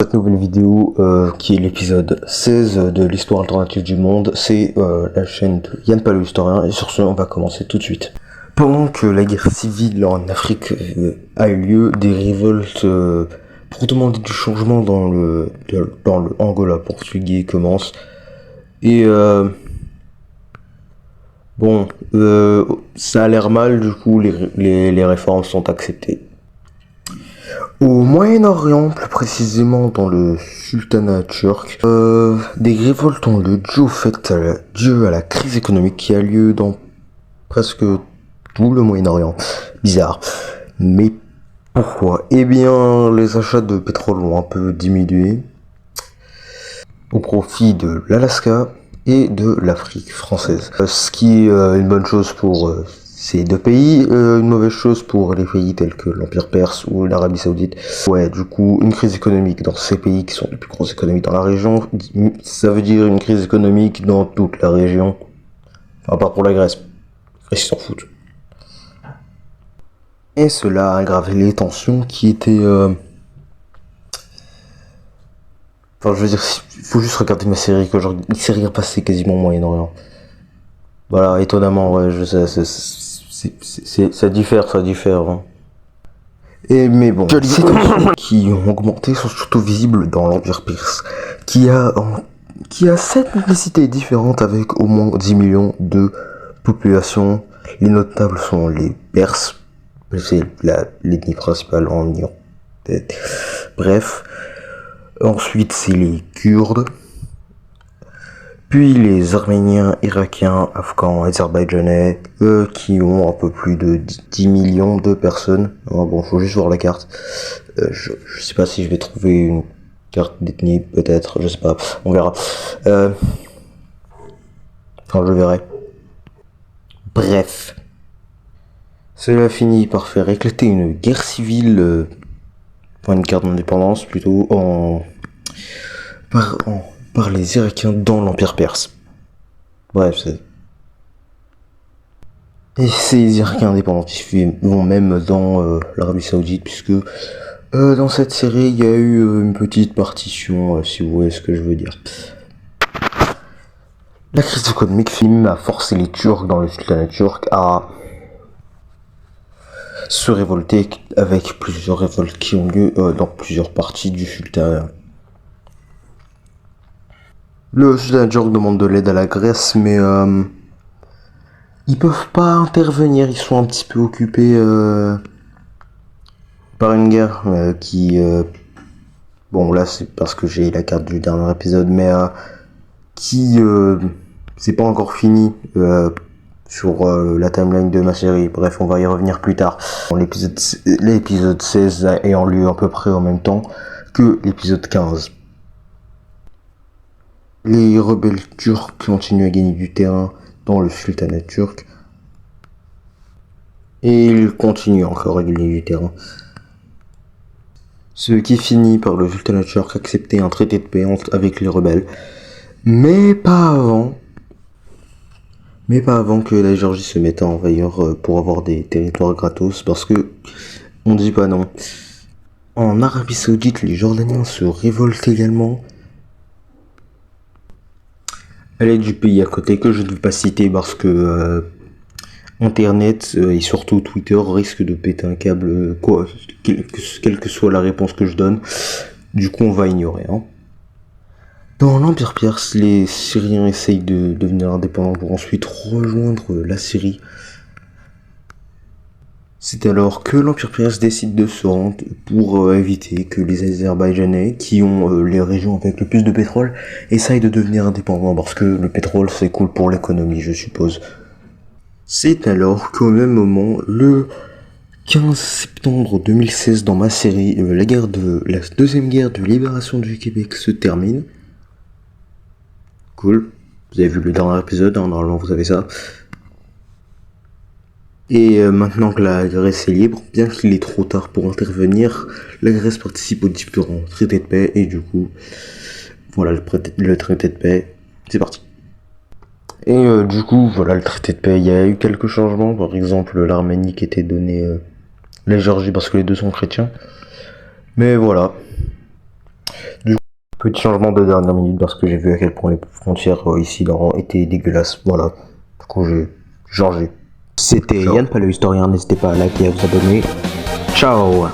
Cette nouvelle vidéo qui est l'épisode 16 de l'histoire alternative du monde, c'est la chaîne de Yann Palou Historien, et sur ce on va commencer tout de suite. Pendant que la guerre civile en Afrique a eu lieu, des révoltes pour demander du changement dans le Angola portugais commencent. Et ça a l'air mal, du coup les réformes sont acceptées. Au Moyen-Orient, plus précisément dans le sultanat turc, des révoltes ont lieu dû à la crise économique qui a lieu dans presque tout le Moyen-Orient. Bizarre. Mais pourquoi ? Eh bien, les achats de pétrole ont un peu diminué au profit de l'Alaska et de l'Afrique française. Ce qui est une bonne chose pour ces deux pays, une mauvaise chose pour les pays tels que l'Empire Perse ou l'Arabie Saoudite. Ouais, du coup, une crise économique dans ces pays qui sont les plus grosses économies dans la région, ça veut dire une crise économique dans toute la région. Enfin, à part pour la Grèce. Ils s'en foutent. Et cela a aggravé les tensions qui étaient... Enfin, je veux dire, il faut juste regarder ma série, que genre, il s'est rien passé quasiment au Moyen-Orient. Voilà, étonnamment, ouais, je sais, ça diffère. Hein. Mais bon, ces tensions qui ont augmenté sont surtout visibles dans l'Empire Perse, qui a 7 ethnicités différentes avec au moins 10 millions de population. Les notables sont les Perses, c'est l'ethnie principale en Iran. Bref, ensuite c'est les Kurdes, puis les Arméniens, Irakiens, Afghans, Azerbaïdjanais, qui ont un peu plus de 10 millions de personnes. Bon, faut juste voir la carte. Je sais pas si je vais trouver une carte d'ethnie, peut-être, je sais pas, on verra. Enfin, je verrai. Bref. Cela finit par faire éclater une guerre civile, une guerre d'indépendance plutôt, par les Irakiens dans l'Empire Perse. Bref, et ces Irakiens indépendantistes vont même dans l'Arabie Saoudite, puisque dans cette série, il y a eu une petite partition, si vous voyez ce que je veux dire. La crise économique a forcé les Turcs dans le sultanat turc à se révolter, avec plusieurs révoltes qui ont lieu dans plusieurs parties du sultanat. Le sultanat turc demande de l'aide à la Grèce, mais ils peuvent pas intervenir, ils sont un petit peu occupés par une guerre qui... bon, là c'est parce que j'ai la carte du dernier épisode, mais qui... c'est pas encore fini sur la timeline de ma série. Bref, on va y revenir plus tard. L'épisode 16 ayant lieu à peu près en même temps que l'épisode 15. Les rebelles turcs continuent à gagner du terrain dans le sultanat turc. Et ils continuent encore à gagner du terrain. Ce qui finit par le sultanat turc accepter un traité de paix avec les rebelles. Mais pas avant que la Géorgie se mette à envahir pour avoir des territoires gratos, parce que on dit pas non. En Arabie Saoudite, les Jordaniens se révoltent également. À l'aide du pays à côté, que je ne veux pas citer parce que Internet et surtout Twitter risquent de péter un câble, quelle que soit la réponse que je donne. Du coup, on va ignorer. Hein. Dans l'Empire Perse, les Syriens essayent de devenir indépendants pour ensuite rejoindre la Syrie. C'est alors que l'Empire Perse décide de se rendre pour éviter que les Azerbaïdjanais, qui ont les régions avec le plus de pétrole, essayent de devenir indépendants, parce que le pétrole c'est cool pour l'économie, je suppose. C'est alors qu'au même moment, le 15 septembre 2016, dans ma série, la deuxième guerre de libération du Québec se termine. Cool. Vous avez vu le dernier épisode, hein, normalement vous avez ça. Et maintenant que la Grèce est libre, bien qu'il est trop tard pour intervenir, la Grèce participe aux différents traités de paix, et du coup, voilà le traité de paix, c'est parti. Et du coup, voilà le traité de paix, il y a eu quelques changements, par exemple l'Arménie qui était donnée la Géorgie parce que les deux sont chrétiens. Mais voilà. Petit changement de dernière minute parce que j'ai vu à quel point les frontières ici étaient dégueulasses. Voilà. Du coup, j'ai changé. C'était Ciao. Yann, pas le historien. N'hésitez pas à liker et à vous abonner. Ciao!